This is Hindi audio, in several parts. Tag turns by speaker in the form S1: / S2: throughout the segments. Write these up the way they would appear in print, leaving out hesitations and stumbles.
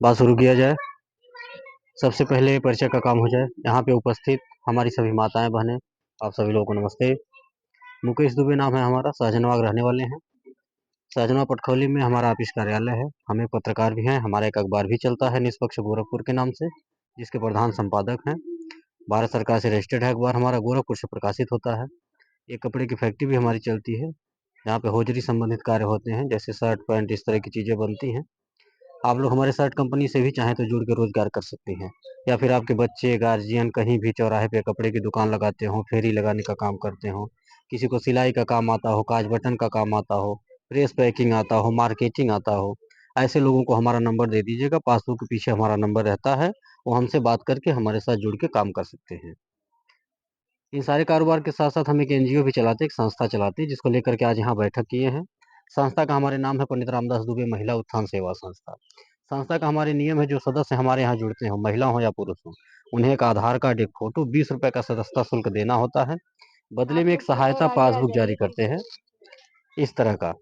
S1: बात शुरू किया जाए। सबसे पहले परिचय का काम हो जाए। यहाँ पे उपस्थित हमारी सभी माताएं बहनें, आप सभी लोगों को नमस्ते। मुकेश दुबे नाम है हमारा, सहजनवाग रहने वाले हैं। सहजनवा पटखौली में हमारा ऑफिस कार्यालय है। हम एक पत्रकार भी हैं। हमारा एक अखबार भी चलता है निष्पक्ष गोरखपुर के नाम से, जिसके प्रधान संपादक हैं। भारत सरकार से रजिस्टर्ड है अखबार हमारा, गोरखपुर से प्रकाशित होता है। एक कपड़े की फैक्ट्री भी हमारी चलती है, जहाँ पे होजरी संबंधित कार्य होते हैं, जैसे शर्ट पैंट इस तरह की चीज़ें बनती हैं। आप लोग हमारे शर्ट कंपनी से भी चाहें तो जुड़ के रोजगार कर सकते हैं, या फिर आपके बच्चे गार्जियन कहीं भी चौराहे पे कपड़े की दुकान लगाते हो, फेरी लगाने का काम करते हो, किसी को सिलाई का काम आता हो, काज बटन का काम आता हो, प्रेस पैकिंग आता हो, मार्केटिंग आता हो, ऐसे लोगों को हमारा नंबर दे दीजिएगा। पासबुक के पीछे हमारा नंबर रहता है, वो हमसे बात करके हमारे साथ जुड़ के काम कर सकते हैं। इन सारे कारोबार के साथ साथ हम एक एनजीओ भी चलाते हैं, एक संस्था चलाते हैं, जिसको लेकर के आज यहाँ बैठक किए हैं। संस्था का हमारे नाम है पंडित रामदास दुबे महिला उत्थान सेवा संस्था। संस्था का हमारे नियम है, जो सदस्य हमारे यहाँ जुड़ते हो, महिला हो या पुरुष हो, उन्हें एक आधार कार्ड, एक फोटो, 20 रुपए का सदस्यता शुल्क देना होता है। बदले में एक सहायता पासबुक जारी करते हैं, इस तरह का।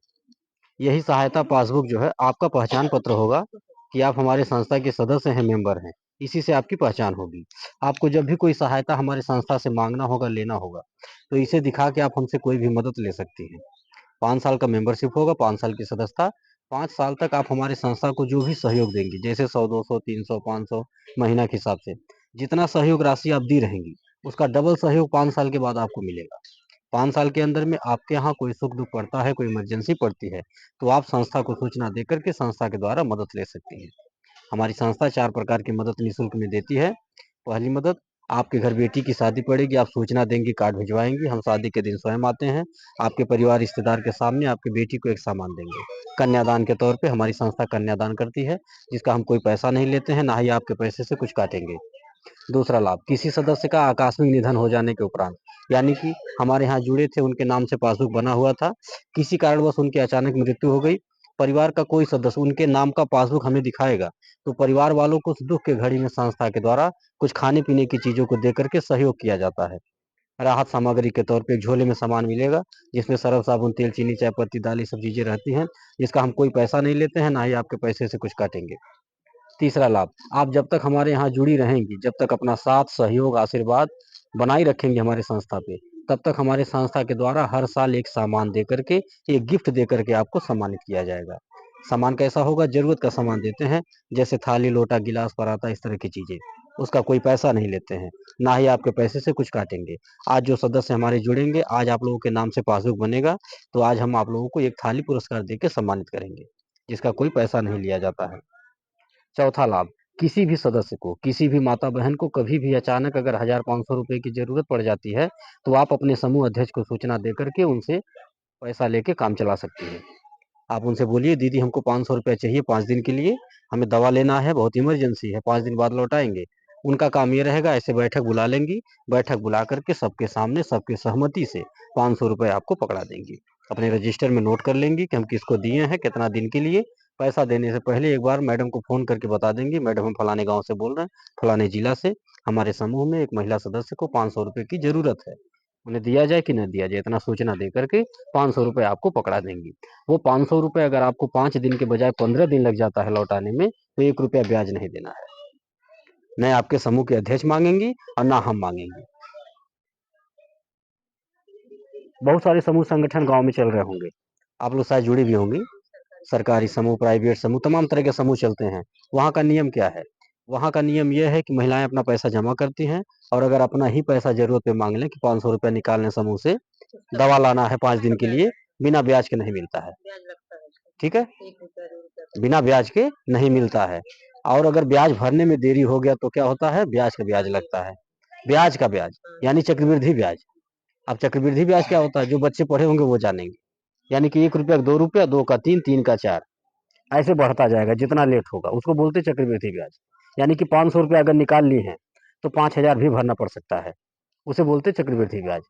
S1: यही सहायता पासबुक जो है आपका पहचान पत्र होगा कि आप हमारे संस्था के सदस्य हैं, मेंबर हैं। इसी से आपकी पहचान होगी। आपको जब भी कोई सहायता हमारे संस्था से मांगना होगा, लेना होगा, तो इसे दिखा के आप हमसे कोई भी मदद ले सकती हैं। 5 साल का मेंबरशिप होगा, 5 साल की सदस्यता। 5 साल तक आप हमारे संस्था को जो भी सहयोग देंगी, जैसे 100, 200, 300, 500 महीना के हिसाब से, जितना सहयोग राशि आप दी रहेंगी, उसका डबल सहयोग 5 साल के बाद आपको मिलेगा। 5 साल के अंदर में आपके यहाँ कोई सुख दुख पड़ता है, कोई इमरजेंसी पड़ती है, तो आप संस्था को सूचना दे करके संस्था के द्वारा मदद ले सकती हैं। हमारी संस्था 4 प्रकार की मदद निःशुल्क में देती है। पहली मदद, आपके घर बेटी की शादी पड़ेगी, आप सूचना देंगी, कार्ड भिजवाएंगी, हम शादी के दिन स्वयं आते हैं, आपके परिवार रिश्तेदार के सामने आपकी बेटी को एक सामान देंगे। कन्यादान के तौर पे हमारी संस्था कन्यादान करती है, जिसका हम कोई पैसा नहीं लेते हैं, ना ही आपके पैसे से कुछ काटेंगे। दूसरा लाभ, किसी सदस्य का आकस्मिक निधन हो जाने के उपरांत, यानी कि हमारे यहाँ जुड़े थे, उनके नाम से पासबुक बना हुआ था, किसी कारणवश उनकी अचानक मृत्यु हो गई, परिवार का कोई सदस्य उनके नाम का पासबुक हमें दिखाएगा, तो परिवार वालों को उस दुख के घड़ी में संस्था के द्वारा कुछ खाने पीने की चीजों को दे करके सहयोग किया जाता है। राहत सामग्री के तौर पे एक झोले में सामान मिलेगा, जिसमें सरफ साबुन तेल चीनी चाय पत्ती दाल ये सब चीजें रहती हैं, जिसका हम कोई पैसा नहीं लेते हैं, ना ही आपके पैसे से कुछ काटेंगे। तीसरा लाभ, आप जब तक हमारे यहाँ जुड़ी रहेंगी, जब तक अपना साथ सहयोग आशीर्वाद बनाए रखेंगे हमारे संस्था पे, तब तक हमारे संस्था के द्वारा हर साल एक सामान दे करके, एक गिफ्ट दे करके आपको सम्मानित किया जाएगा। सामान कैसा होगा? जरूरत का सामान देते हैं, जैसे थाली लोटा गिलास पराता इस तरह की चीजें। उसका कोई पैसा नहीं लेते हैं, ना ही आपके पैसे से कुछ काटेंगे। आज जो सदस्य हमारे जुड़ेंगे, आज आप लोगों के नाम से पासबुक बनेगा, तो आज हम आप लोगों को एक थाली पुरस्कार दे के सम्मानित करेंगे, जिसका कोई पैसा नहीं लिया जाता है। चौथा लाभ, किसी भी सदस्य को, किसी भी माता बहन को कभी भी अचानक अगर 1500 रुपए की जरूरत पड़ जाती है, तो आप अपने समूह अध्यक्ष को सूचना दे करके उनसे पैसा लेके काम चला सकती है। आप उनसे बोलिए, दीदी हमको 500 रुपये चाहिए 5 दिन के लिए, हमें दवा लेना है, बहुत इमरजेंसी है, 5 दिन बाद लौटाएंगे। उनका काम ये रहेगा, ऐसे बैठक बुला लेंगी, बैठक बुला करके सबके सामने सबके सहमति से 500 रुपये आपको पकड़ा देंगी। अपने रजिस्टर में नोट कर लेंगी कि हम किसको दिए हैं, कितना दिन के लिए। पैसा देने से पहले एक बार मैडम को फोन करके बता देंगी, मैडम हम फलाने गांव से बोल रहे हैं, फलाने जिला से, हमारे समूह में एक महिला सदस्य को 500 रुपये की जरूरत है, उन्हें दिया जाए कि न दिया जाए, इतना सूचना दे करके 500 रुपये आपको पकड़ा देंगी। वो 500 रुपये अगर आपको 5 दिन के बजाय 15 दिन लग जाता है लौटाने में, तो 1 रुपया ब्याज नहीं देना है। न आपके समूह के अध्यक्ष मांगेंगी और ना हम मांगेंगे। बहुत सारे समूह संगठन गांव में चल रहे होंगे, आप लोग शायद जुड़ी भी होंगी। सरकारी समूह, प्राइवेट समूह, तमाम तरह के समूह चलते हैं। वहाँ का नियम क्या है? वहाँ का नियम यह है कि महिलाएं अपना पैसा जमा करती हैं, और अगर अपना ही पैसा जरूरत पे मांग लें कि 500 रुपये निकालने समूह से, दवा लाना है 5 दिन के लिए, बिना ब्याज के नहीं मिलता है। ठीक है, बिना ब्याज के नहीं मिलता है। और अगर ब्याज भरने में देरी हो गया तो क्या होता है? ब्याज का ब्याज लगता है, ब्याज का ब्याज, यानी चक्रवृद्धि ब्याज। अब चक्रवृद्धि ब्याज क्या होता है? जो बच्चे पढ़े होंगे वो जानेंगे। यानी कि 1 रुपया 2 रुपया, 2 का 3, 3 का 4, ऐसे बढ़ता जाएगा जितना लेट होगा, उसको बोलते चक्रवृद्धि ब्याज। यानी कि 500 रुपये अगर निकाल ली है, तो 5000 भी भरना पड़ सकता है, उसे बोलते चक्रवृद्धि ब्याज।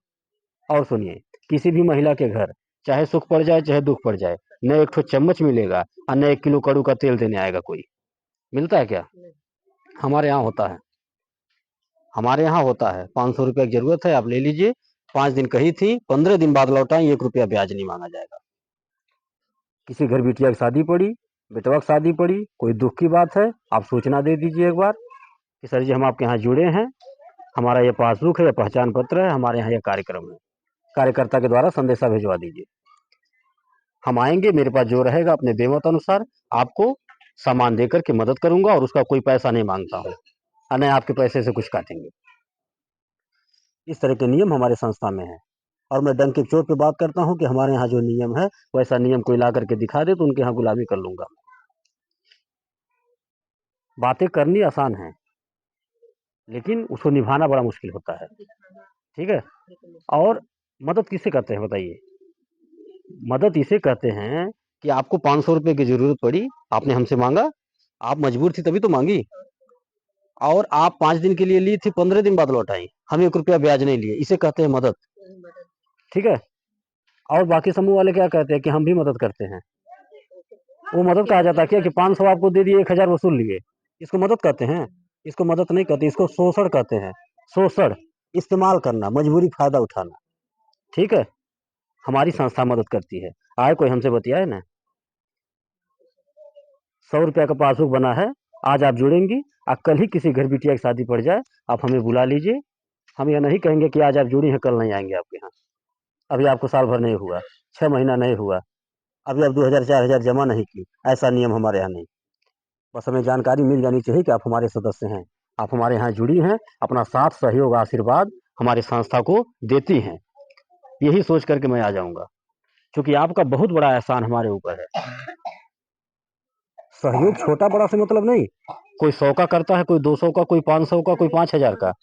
S1: और सुनिए, किसी भी महिला के घर चाहे सुख पड़ जाए चाहे दुख पड़ जाए, न एक ठो चम्मच मिलेगा और न 1 किलो कड़ू का तेल देने आएगा कोई। मिलता है क्या? हमारे यहाँ होता है, हमारे यहाँ होता है। 500 रुपये की जरूरत है, आप ले लीजिए, 5 दिन कही थी, 15 दिन बाद लौटाएं, 1 रुपया ब्याज नहीं मांगा जाएगा। किसी घर बिटिया की शादी पड़ी, बेटवा की शादी पड़ी, कोई दुख की बात है, आप सूचना दे दीजिए एक बार कि सर जी हम आपके यहाँ जुड़े हैं, हमारा ये पासबुक है, ये पहचान पत्र है, हमारे यहाँ ये कार्यक्रम है। कार्यकर्ता के द्वारा संदेशा भिजवा दीजिए। हम आएंगे, मेरे पास जो रहेगा अपने बेमत अनुसार आपको सामान देकर के मदद करूंगा और उसका कोई पैसा नहीं मांगता हूँ, और न आपके पैसे से कुछ काटेंगे। इस तरह के नियम हमारे संस्था में है, और मैं डंके की चोट पे बात करता हूँ कि हमारे यहाँ जो नियम है वैसा नियम कोई ला करके दिखा दे तो उनके यहाँ गुलामी कर लूंगा। बातें करनी आसान है, लेकिन उसको निभाना बड़ा मुश्किल होता है। ठीक है। और मदद किसे कहते हैं बताइए? मदद इसे कहते हैं कि आपको 500 रुपए की जरूरत पड़ी, आपने हमसे मांगा, आप मजबूर थी तभी तो मांगी, और आप 5 दिन के लिए ली थी, 15 दिन बाद लौटाई, हम 1 रुपया ब्याज नहीं लिए, इसे कहते हैं मदद। ठीक है। और बाकी समूह वाले क्या कहते हैं कि हम भी मदद करते हैं, वो मदद कहा जाता है क्या कि 500 आपको दे दिए, 1000 वसूल लिए, इसको मदद कहते हैं? इसको मदद नहीं कहते, इसको शोषण कहते हैं। शोषण, इस्तेमाल करना, मजबूरी फायदा उठाना। ठीक है। हमारी संस्था मदद करती है। आए कोई हमसे बतियाए ना, 100 रुपया का पासबुक बना है, आज आप जुड़ेंगी, कल ही किसी घर बिटिया की शादी पड़ जाए, आप हमें बुला लीजिए। हम यह नहीं कहेंगे कि आज आप जुड़ी हैं, कल नहीं आएंगे आपके यहाँ। अभी आपको साल भर नहीं हुआ, 6 महीना नहीं हुआ, अभी आप 2000 4000 जमा नहीं की, ऐसा नियम हमारे यहाँ नहीं। बस हमें जानकारी मिल जानी चाहिए कि आप हमारे सदस्य हैं, आप हमारे यहाँ जुड़ी हैं, अपना साथ सहयोग आशीर्वाद हमारी संस्था को देती हैं, यही सोच करके मैं आ जाऊंगा, क्योंकि आपका बहुत बड़ा एहसान हमारे ऊपर है। सहयोग छोटा बड़ा से मतलब नहीं, कोई 100 का करता है, कोई 200 का, कोई 500 का, कोई 5000 का,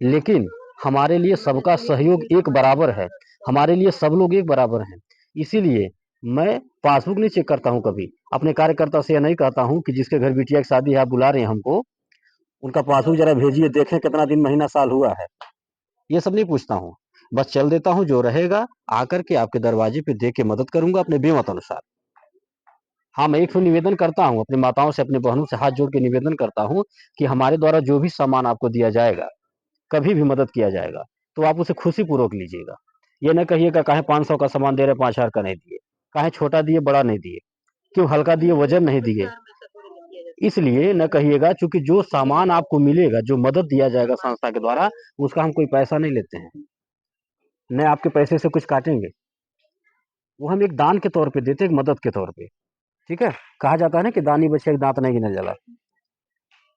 S1: लेकिन हमारे लिए सबका सहयोग एक बराबर है, हमारे लिए सब लोग एक बराबर हैं। इसीलिए मैं पासबुक नहीं चेक करता हूँ कभी, अपने कार्यकर्ता से यह नहीं कहता हूँ कि जिसके घर बिटिया की शादी है आप बुला रहे हैं हमको, उनका पासबुक जरा भेजिए, देखें कितना दिन महीना साल हुआ है, ये सब नहीं पूछता हूँ। बस चल देता हूँ, जो रहेगा आकर के आपके दरवाजे पे दे के मदद करूंगा अपने बेमत अनुसार। हाँ, मैं एक ठो निवेदन करता हूँ अपनी माताओं से, अपने बहनों से हाथ जोड़ के निवेदन करता हूँ कि हमारे द्वारा जो भी सामान आपको दिया जाएगा, कभी भी मदद किया जाएगा, तो आप उसे खुशी पूर्वक लीजिएगा। ये न कहिएगा काहे 500 का सामान दे रहे 5000 का नहीं दिए, काहे छोटा दिए बड़ा नहीं दिए, क्यों हल्का दिए वजन नहीं दिए, इसलिए न कहिएगा। चूंकि जो सामान आपको मिलेगा, जो मदद दिया जाएगा संस्था के द्वारा, उसका हम कोई पैसा नहीं लेते हैं, न आपके पैसे से कुछ काटेंगे, वो हम एक दान के तौर पे देते हैं, एक मदद के तौर पे। ठीक है। कहा जाता है ना कि दानी बच्चे का दांत नहीं गिना जाला,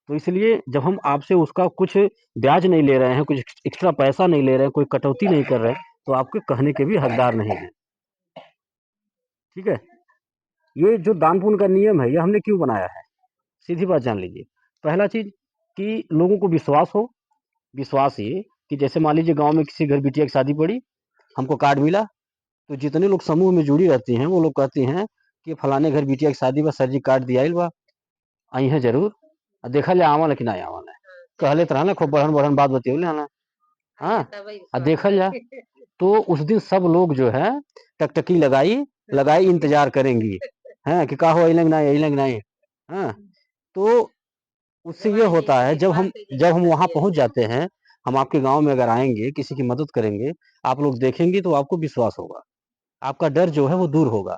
S1: तो इसलिए जब हम आपसे उसका कुछ ब्याज नहीं ले रहे हैं, कुछ एक्स्ट्रा पैसा नहीं ले रहे हैं, कोई कटौती नहीं कर रहे हैं, तो आपके कहने के भी हकदार नहीं है। ठीक है। ये जो दान पुण्य का नियम है, ये हमने क्यों बनाया है? सीधी बात जान लीजिए। पहला चीज कि लोगों को विश्वास हो। विश्वास ये कि जैसे मान लीजिए गांव में किसी घर बिटिया की शादी पड़ी, हमको कार्ड मिला, तो जितने लोग समूह में जुड़ी रहती हैं वो लोग कहती हैं कि फलाने घर बिटिया की शादी बा, सर जी कार्ड दिया बा, आई है जरूर, देखा ले आवा लेकिन आया आवा कहले तरह ना खूब बढ़न बढ़न बात बतियौले ना। हाँ, देखल जा तो उस दिन सब लोग जो है टकटकी लगाई लगाई इंतजार करेंगी, हैं कि का हो अइलंग नहीं अइलंग नहीं। हाँ, तो उससे ये होता है जब हम वहां पहुंच जाते हैं, हम आपके गांव में अगर आएंगे, किसी की मदद करेंगे, आप लोग देखेंगे तो आपको विश्वास होगा, आपका डर जो है वो दूर होगा।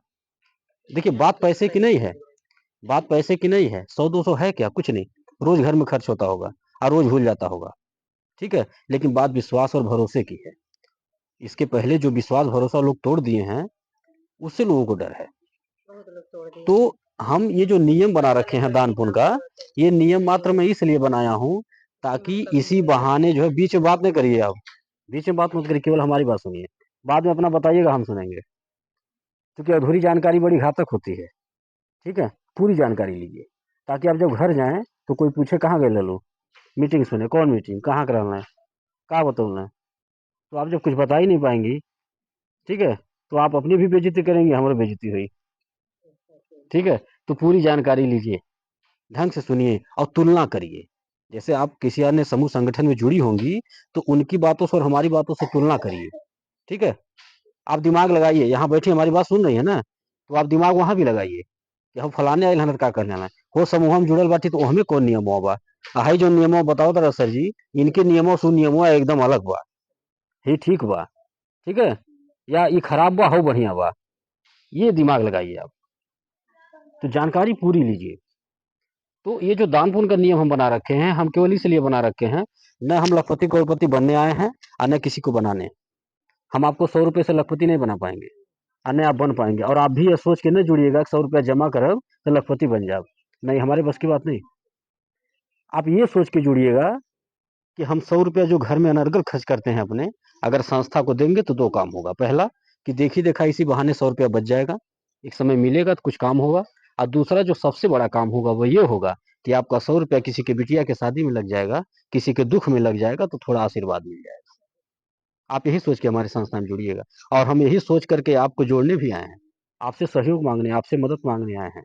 S1: देखिए, बात पैसे की नहीं है, बात पैसे की नहीं है, 100 200 है क्या, कुछ नहीं, रोज घर में खर्च होता होगा और रोज भूल जाता होगा। ठीक है। लेकिन बात विश्वास और भरोसे की है, इसके पहले जो विश्वास भरोसा लोग तोड़ दिए हैं, उससे लोगों को डर है। तो हम ये जो नियम बना रखे हैं दान पुण्य का, ये नियम मात्र मैं इसलिए बनाया हूँ ताकि इसी बहाने जो है, बीच में बात नहीं करिए आप, बीच में बात मत करिए, केवल हमारी बात सुनिए, बाद में अपना बताइएगा, हम सुनेंगे, क्योंकि अधूरी जानकारी बड़ी घातक होती है। ठीक है। पूरी जानकारी लीजिए, ताकि आप जब घर जाएं तो कोई पूछे कहाँ गए लल्लू, मीटिंग सुने, कौन मीटिंग, कहाँ कराना है, कहाँ बतौलना है, तो आप जब कुछ बता ही नहीं पाएंगी, ठीक है, तो आप अपनी भी बेइज्जती करेंगे, हमारी बेइज्जती हुई। ठीक है। तो पूरी जानकारी लीजिए, ढंग से सुनिए और तुलना करिए। जैसे आप किसी अन्य समूह संगठन में जुड़ी होंगी, तो उनकी बातों से और हमारी बातों से तुलना करिए। ठीक है। आप दिमाग लगाइए, यहाँ बैठी हमारी बात सुन रही है ना, तो आप दिमाग वहां भी लगाइए कि हम फलाने आयल हन का करने है, हो समूह में जुड़ल बाटी तो हमें कौन नियम बा, हाई जो नियमों बताओ तरह सर जी, इनके नियमों सु नियमों एकदम अलग बा, ही ठीक बा, ठीक है, या ये खराब बा हो बढ़िया बा, ये दिमाग लगाइए आप। तो जानकारी पूरी लीजिए। तो ये जो दान पुण्य का नियम हम बना रखे हैं, हम केवल इसलिए बना रखे हैं, न हम लखपति करोड़पति बनने आए हैं और न किसी को बनाने। हम आपको 100 रुपए से लखपति नहीं बना पाएंगे और न आप बन पाएंगे। और आप भी ये सोच के न जुड़िएगा कि 100 रुपया जमा करब तो लखपति बन जाओ, नहीं, हमारे बस की बात नहीं। आप ये सोच के जुड़िएगा कि हम 100 रुपया जो घर में अनर्गल खर्च करते हैं अपने, अगर संस्था को देंगे तो 2 काम होगा। पहला कि देखी देखा इसी बहाने 100 रुपया बच जाएगा, एक समय मिलेगा तो कुछ काम होगा। और दूसरा जो सबसे बड़ा काम होगा वो ये होगा कि आपका 100 रुपया किसी के बिटिया के शादी में लग जाएगा, किसी के दुख में लग जाएगा, तो थोड़ा आशीर्वाद मिल जाएगा। आप यही सोच के हमारी संस्था में जुड़िएगा, और हम यही सोच करके आपको जोड़ने भी आए हैं, आपसे सहयोग मांगने, आपसे मदद मांगने आए हैं,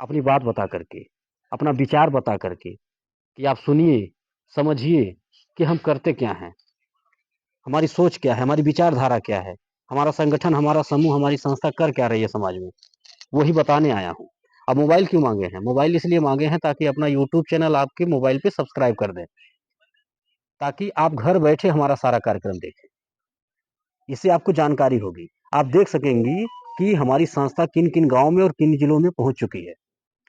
S1: अपनी बात बता करके, अपना विचार बता करके, कि आप सुनिए, समझिए कि हम करते क्या हैं, हमारी सोच क्या है, हमारी विचारधारा क्या है, हमारा संगठन, हमारा समूह, हमारी संस्था कर क्या रही है समाज में, वही बताने आया हूँ। अब मोबाइल क्यों मांगे हैं? मोबाइल इसलिए मांगे हैं ताकि अपना यूट्यूब चैनल आपके मोबाइल पे सब्सक्राइब कर दें, ताकि आप घर बैठे हमारा सारा कार्यक्रम देखें। इससे आपको जानकारी होगी, आप देख सकेंगी कि हमारी संस्था किन किन गाँव में और किन जिलों में पहुंच चुकी है,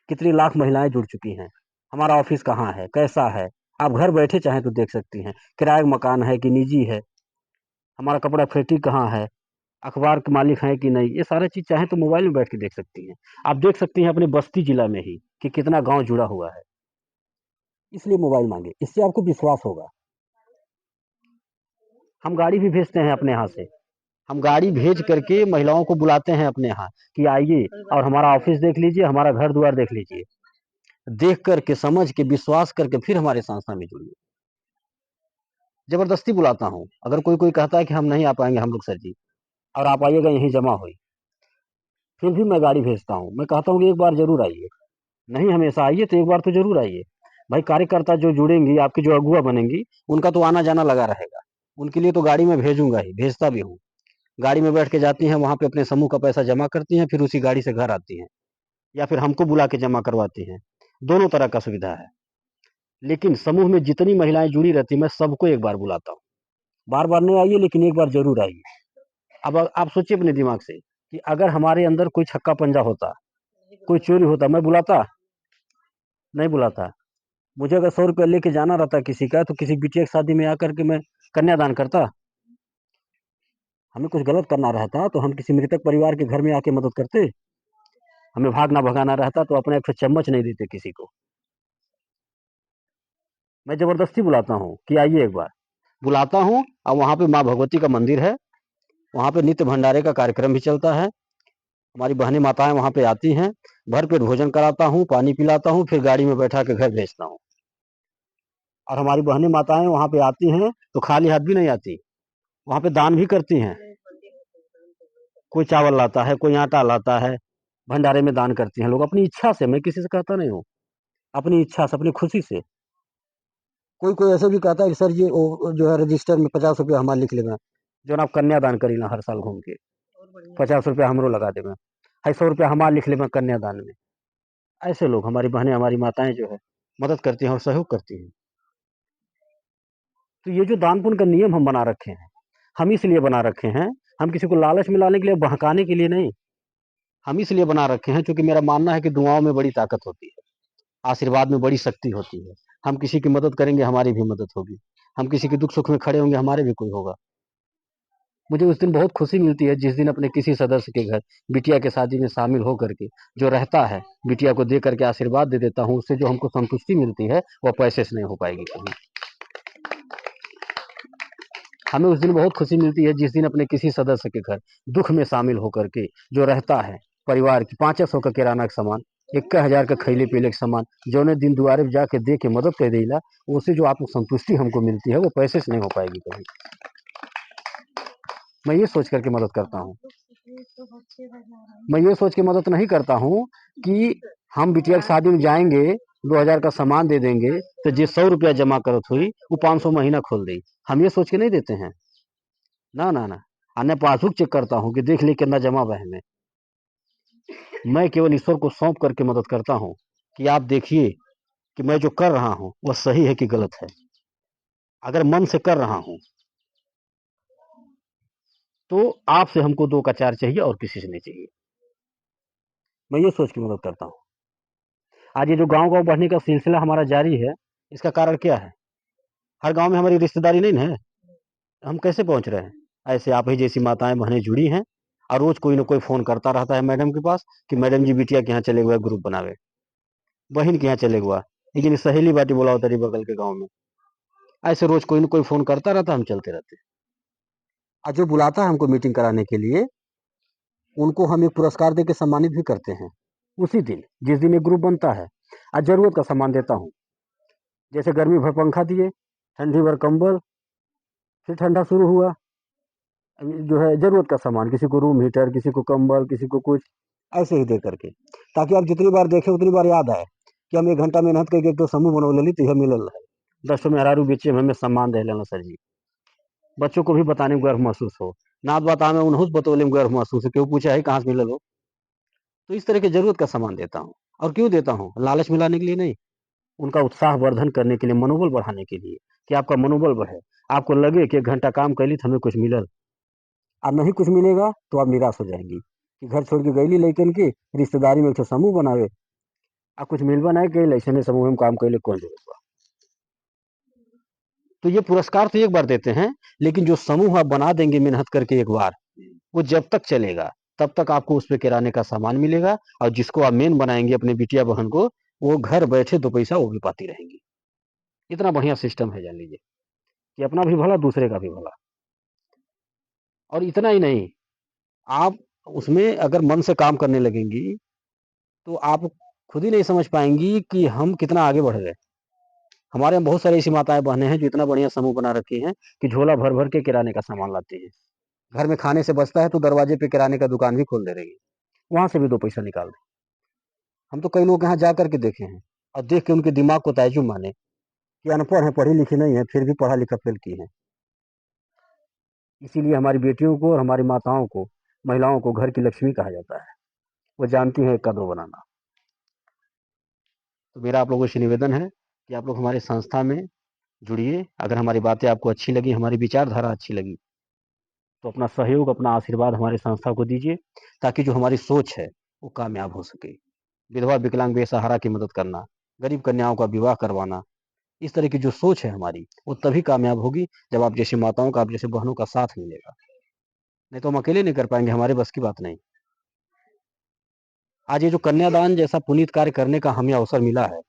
S1: कितनी लाख महिलाएं जुड़ चुकी हैं, हमारा ऑफिस कहाँ है, कैसा है, आप घर बैठे चाहें तो देख सकती हैं, किराए मकान है कि निजी है, हमारा कपड़ा फैक्ट्री कहाँ है, अखबार के मालिक हैं कि नहीं, ये सारा चीज़ चाहें तो मोबाइल में बैठ के देख सकती हैं। आप देख सकती हैं अपने बस्ती जिला में ही कि कितना गांव जुड़ा हुआ है, इसलिए मोबाइल मांगे, इससे आपको विश्वास होगा। हम गाड़ी भी भेजते हैं अपने यहाँ से, हम गाड़ी भेज करके महिलाओं को बुलाते हैं अपने यहाँ कि आइए और हमारा ऑफिस देख लीजिए, हमारा घर द्वार देख लीजिए, देख करके, समझ के, विश्वास करके फिर हमारे संस्था में जुड़िए। जबरदस्ती बुलाता हूँ, अगर कोई कोई कहता है कि हम नहीं आ पाएंगे हम लोग सर जी, और आप आइएगा, यहीं जमा हुई, फिर भी मैं गाड़ी भेजता हूँ। मैं कहता हूँ कि एक बार जरूर आइए, नहीं हमेशा आइए तो एक बार तो जरूर आइए। भाई कार्यकर्ता जो जुड़ेंगी, आपकी जो अगुआ बनेंगी, उनका तो आना जाना लगा रहेगा, उनके लिए तो गाड़ी में भेजूंगा ही, भेजता भी हूँ। गाड़ी में बैठ के जाती हैं, वहां पे अपने समूह का पैसा जमा करती हैं, फिर उसी गाड़ी से घर आती हैं, या फिर हमको बुला के जमा करवाती हैं। दोनों तरह का सुविधा है। लेकिन समूह में जितनी महिलाएं जुड़ी रहती, मैं सबको एक बार बुलाता हूँ। बार बार नहीं आइए, लेकिन एक बार जरूर आइए। अब आप सोचिए अपने दिमाग से कि अगर हमारे अंदर कोई छक्का पंजा होता, कोई चोरी होता, मैं बुलाता? नहीं बुलाता। मुझे अगर 100 रुपया लेके जाना रहता किसी का, तो किसी बिटिया की शादी में आकर के मैं कन्यादान करता? हमें कुछ गलत करना रहता तो हम किसी मृतक परिवार के घर में आके मदद करते? हमें भागना भगाना रहता तो अपने एक ठो चम्मच नहीं देते किसी को। मैं जबरदस्ती बुलाता हूँ कि आइए एक बार, बुलाता हूँ। और वहाँ पे माँ भगवती का मंदिर है, वहाँ पे नित्य भंडारे का कार्यक्रम भी चलता है, हमारी बहनें माताएं वहाँ पे आती हैं, भर पेट भोजन कराता हूँ, पानी पिलाता हूँ, फिर गाड़ी में बैठा के घर भेजता हूँ। और हमारी बहनें माताएं वहाँ पे आती हैं तो खाली हाथ भी नहीं आती, वहाँ पे दान भी करती हैं। कोई चावल लाता है, कोई आटा लाता है, भंडारे में दान करती हैं लोग अपनी इच्छा से। मैं किसी से कहता नहीं हूँ, अपनी इच्छा से, अपनी खुशी से। कोई कोई ऐसे भी कहता है कि सर ये जो है रजिस्टर में 50 रुपया हमारा लिख लेना, जो आप कन्यादान करी ना हर साल घूम के, 50 रुपया हमरो लगा देना है, 100 रुपया हमारा लिख लेना कन्यादान में। ऐसे लोग, हमारी बहनें, हमारी माताएं जो है मदद करती हैं और सहयोग करती हैं। तो ये जो दान पुण्य का नियम हम बना रखे हैं, हम इसलिए बना रखे हैं, हम किसी को लालच में लाने के लिए, बहकाने के लिए नहीं। हम इसलिए बना रखे हैं क्योंकि मेरा मानना है कि दुआओं में बड़ी ताकत होती है, आशीर्वाद में बड़ी शक्ति होती है। हम किसी की मदद करेंगे, हमारी भी मदद होगी। हम किसी के दुख सुख में खड़े होंगे, हमारे भी कोई होगा। मुझे उस दिन बहुत खुशी मिलती है जिस दिन अपने किसी सदस्य के घर बिटिया के शादी में शामिल होकर के जो रहता है, बिटिया को दे करके आशीर्वाद दे देता हूँ। उससे जो हमको संतुष्टि मिलती है वो पैसे से नहीं हो पाएगी कभी। हमें उस दिन बहुत खुशी मिलती है जिस दिन अपने किसी सदस्य के घर दुख में शामिल होकर के जो रहता है, परिवार की 500 का किराना का सामान, 1,000 का खैले पीले का सामान, जो ने दिन दुआरे जाके दे के मदद कर देला, उससे जो आपको संतुष्टि हमको मिलती है वो पैसे से नहीं हो पाएगी कभी। मैं ये सोच करके मदद करता हूँ। मैं ये सोच के मदद नहीं करता हूँ कि हम बिटिया की शादी में जाएंगे, 2,000 का सामान दे देंगे, तो जिस 100 रुपया जमा करत हुई वो 500 महीना खोल देगी। हम ये सोच के नहीं देते हैं, ना ना ना। अन्य पासबुक चेक करता हूँ कि देख ली कितना जमा हुआ है में। मैं केवल ईश्वर को सौंप करके मदद करता हूँ कि आप देखिए कि मैं जो कर रहा हूँ वह सही है कि गलत है। अगर मन से कर रहा हूँ तो आपसे हमको 2 का 4 चाहिए और किसी से नहीं चाहिए। मैं ये सोच के मदद करता हूँ। आज ये जो गाँव-गाँव बढ़ने का सिलसिला हमारा जारी है, इसका कारण क्या है? हर गाँव में हमारी रिश्तेदारी नहीं ना है, हम कैसे पहुँच रहे हैं? ऐसे आप ही जैसी माताएँ बहनें जुड़ी हैं और रोज़ कोई न कोई फ़ोन करता रहता है मैडम के पास कि मैडम जी बिटिया के यहाँ चले हुए ग्रुप बनावे, बहिन के यहाँ चले हुआ, लेकिन सहेली बाटी बोलाओ तरी बगल के गाँव में। ऐसे रोज़ कोई न कोई फ़ोन करता रहता है, हम चलते रहते हैं। और जो बुलाता है हमको मीटिंग कराने के लिए, उनको हम एक पुरस्कार देके सम्मानित भी करते हैं। उसी दिन, जिस दिन ये ग्रुप बनता है और ज़रूरत का सामान देता हूँ। जैसे गर्मी भर पंखा दिए, ठंडी भर कंबल, फिर ठंडा शुरू हुआ, जो है ज़रूरत का सामान, किसी को रूम हीटर, किसी को कंबल, किसी को कुछ, ऐसे ही दे करके। ताकि आप जितनी बार देखें उतनी बार याद आए कि हम 1 घंटा मेहनत करके एक ठो समूह बनवले ली तो यह मिलल है। 10 ठो मेहरारू बीचे में हमें सम्मान देहलेन सर जी। बच्चों को भी बताने में गर्व महसूस हो। नात बात आमे उन्होंने बतौले में गर्व महसूस हो, केहू पूछा है कहाँ से मिलल हो? तो इस तरह के ज़रूरत का सामान देता हूँ। और क्यों देता हूँ? लालच में लाने के लिए नहीं, उनका उत्साह वर्धन करने के लिए, मनोबल बढ़ाने के लिए, कि आपका मनोबल बढ़े। आपको लगे कि 1 घंटा काम कैली तो हमें कुछ मिलल। और नहीं कुछ मिलेगा तो आप निराश हो जाएँगी कि घर छोड़ के गईली लइकन के, रिश्तेदारी में एक ठो समूह बनावे, आ कुछ मिलबा नाहीं कइल, अइसने समूह में काम कइले कौन जरूरत बा। तो ये पुरस्कार तो एक बार देते हैं, लेकिन जो समूह आप बना देंगे मेहनत करके एक बार, वो जब तक चलेगा, तब तक आपको उसपे किराने का सामान मिलेगा और जिसको आप मेन बनाएँगे अपने बिटिया बहन को, वो घर बैठे 2 पैसा वो भी पाती रहेंगी। इतना बढ़िया सिस्टम है जान लीजिए, कि अपना भी भला, दूसरे का भी भला। और इतना ही नहीं, आप उसमें अगर मन से काम करने लगेंगी, तो आप खुद ही नहीं समझ पाएँगी कि हम कितना आगे बढ़ गए। हमारे यहाँ बहुत सारी ऐसी माताएँ बहनें हैं जो इतना बढ़िया समूह बना रखी हैं कि झोला भर-भर के किराने का सामान लाती हैं। घर में खाने से बचता है तो दरवाजे पे किराने का दुकान भी खोल दे रही है, वहाँ से भी 2 पैसा निकाल दें। हम तो कई लोगों के यहाँ जा कर के देखे हैं और देख के उनके दिमाग को ताज्जुब माने कि अनपढ़ हैं, पढ़ी-लिखी नहीं है, फिर भी पढ़ा-लिखा फ़ेल की हैं। इसीलिए हमारी बेटियों को और हमारी माताओं को, महिलाओं को घर की लक्ष्मी कहा जाता है। वो जानती हैं कदर बनाना। तो मेरा आप लोगों से निवेदन है कि आप लोग हमारी संस्था में जुड़िए। अगर हमारी बातें आपको अच्छी लगी, हमारी विचारधारा अच्छी लगी, तो अपना सहयोग, अपना आशीर्वाद हमारी संस्था को दीजिए, ताकि जो हमारी सोच है, वो कामयाब हो सके। विधवा, विकलांग, बेसहारा की मदद करना, गरीब कन्याओं का विवाह करवाना, इस तरह की जो सोच है हमारी, वो तभी कामयाब होगी जब आप जैसी माताओं का, आप जैसे बहनों का साथ मिलेगा। नहीं तो हम अकेले नहीं कर पाएँगे, हमारे बस की बात नहीं। आज ये जो कन्यादान जैसा पुनीत कार्य करने का हमें अवसर मिला है,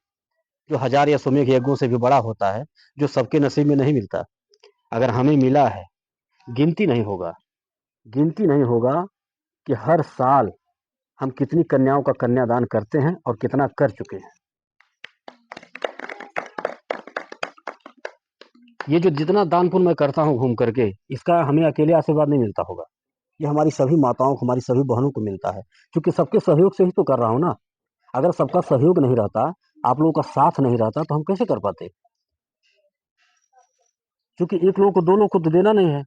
S1: जो हज़ार या सौ यज्ञों से भी बड़ा होता है, जो सबके नसीब में नहीं मिलता, अगर हमें मिला है, गिनती नहीं होगा, गिनती नहीं होगा कि हर साल हम कितनी कन्याओं का कन्यादान करते हैं और कितना कर चुके हैं। ये जो जितना दान पुण्य मैं करता हूँ घूम करके, इसका हमें अकेले आशीर्वाद नहीं मिलता होगा। ये हमारी सभी माताओं को, हमारी सभी बहनों को मिलता है, क्योंकि सबके सहयोग से ही तो कर रहा हूँ ना। अगर सबका सहयोग नहीं रहता, आप लोगों का साथ नहीं रहता, तो हम कैसे कर पाते? क्योंकि एक लोग को, 2 लोग को तो देना नहीं है।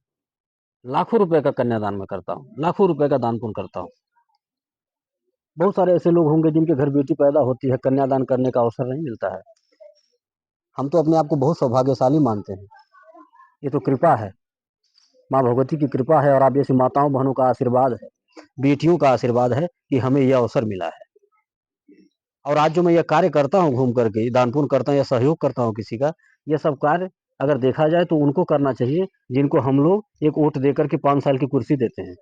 S1: लाखों रुपए का कन्यादान मैं करता हूँ, लाखों रुपए का दान पुण्य करता हूँ। बहुत सारे ऐसे लोग होंगे जिनके घर बेटी पैदा होती है, कन्यादान करने का अवसर नहीं मिलता है। हम तो अपने आप को बहुत सौभाग्यशाली मानते हैं। ये तो कृपा है, माँ भगवती की कृपा है और आप जैसी माताओं बहनों का आशीर्वाद है, बेटियों का आशीर्वाद है कि हमें यह अवसर मिला है। और आज जो मैं यह कार्य करता हूँ घूम करके, दान पुण्य करता हूँ या सहयोग करता हूँ किसी का, ये सब कार्य अगर देखा जाए तो उनको करना चाहिए जिनको हम लोग एक वोट देकर के 5 साल की कुर्सी देते हैं,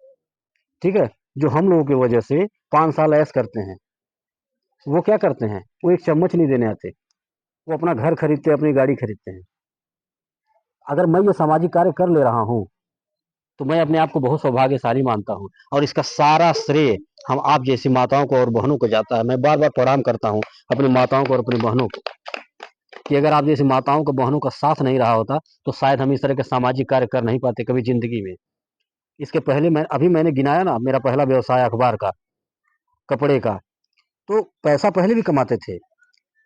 S1: ठीक है? जो हम लोगों की वजह से 5 साल ऐश करते हैं, वो क्या करते हैं? वो एक चम्मच नहीं देने आते, वो अपना घर खरीदते हैं, अपनी गाड़ी खरीदते हैं। अगर मैं ये सामाजिक कार्य कर ले रहा हूँ, तो मैं अपने आप को बहुत सौभाग्यशाली मानता हूँ और इसका सारा श्रेय हम आप जैसी माताओं को और बहनों को जाता है। मैं बार-बार प्रणाम करता हूँ अपनी माताओं को और अपनी बहनों को, कि अगर आप जैसी माताओं को, बहनों का साथ नहीं रहा होता, तो शायद हम इस तरह के सामाजिक कार्य कर नहीं पाते कभी ज़िंदगी में। इसके पहले मैंने गिनाया ना, मेरा पहला व्यवसाय अखबार का, कपड़े का, तो पैसा पहले भी कमाते थे,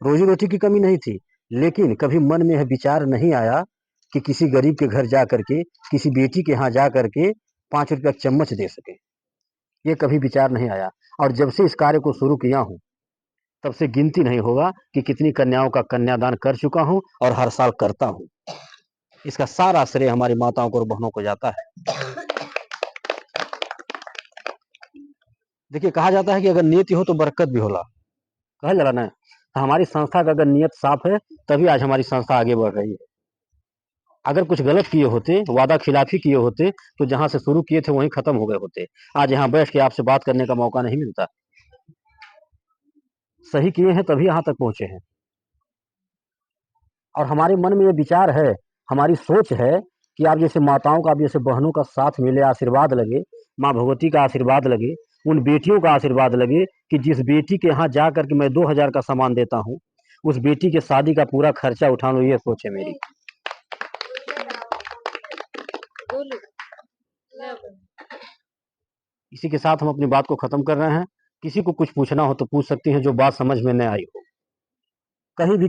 S1: रोज़ी-रोटी की कमी नहीं थी, लेकिन कभी मन में यह विचार नहीं आया कि किसी गरीब के घर जा कर के, किसी बेटी के यहाँ जा कर के 5 रुपया का चम्मच दे सकें। ये कभी विचार नहीं आया और जब से इस कार्य को शुरू किया हूँ, तब से गिनती नहीं होगा कि कितनी कन्याओं का कन्यादान कर चुका हूँ और हर साल करता हूँ। इसका सारा श्रेय हमारी माताओं को और बहनों को जाता है। देखिए, कहा जाता है कि अगर नीति हो तो बरकत भी होला, कहल जाला ना। तो हमारी संस्था का अगर नीयत साफ है, तभी आज हमारी संस्था आगे बढ़ रही है। अगर कुछ गलत किए होते, वादा खिलाफी किए होते, तो जहां से शुरू किए थे वहीं खत्म हो गए होते। आज यहाँ बैठ के आपसे बात करने का मौका नहीं मिलता। सही किए हैं तभी यहाँ तक पहुंचे हैं। और हमारे मन में ये विचार है, हमारी सोच है कि आप जैसे माताओं का, आप जैसे बहनों का साथ मिले, आशीर्वाद लगे, माँ भगवती का आशीर्वाद लगे, उन बेटियों का आशीर्वाद लगे कि जिस बेटी के यहाँ जा करके मैं 2000 का सामान देता हूँ, उस बेटी के शादी का पूरा खर्चा उठा लूँ, ये सोच है मेरी। इसी के साथ हम अपनी बात को खत्म कर रहे हैं। किसी को कुछ पूछना हो तो पूछ सकती हैं, जो बात समझ में न आई हो। कहीं भी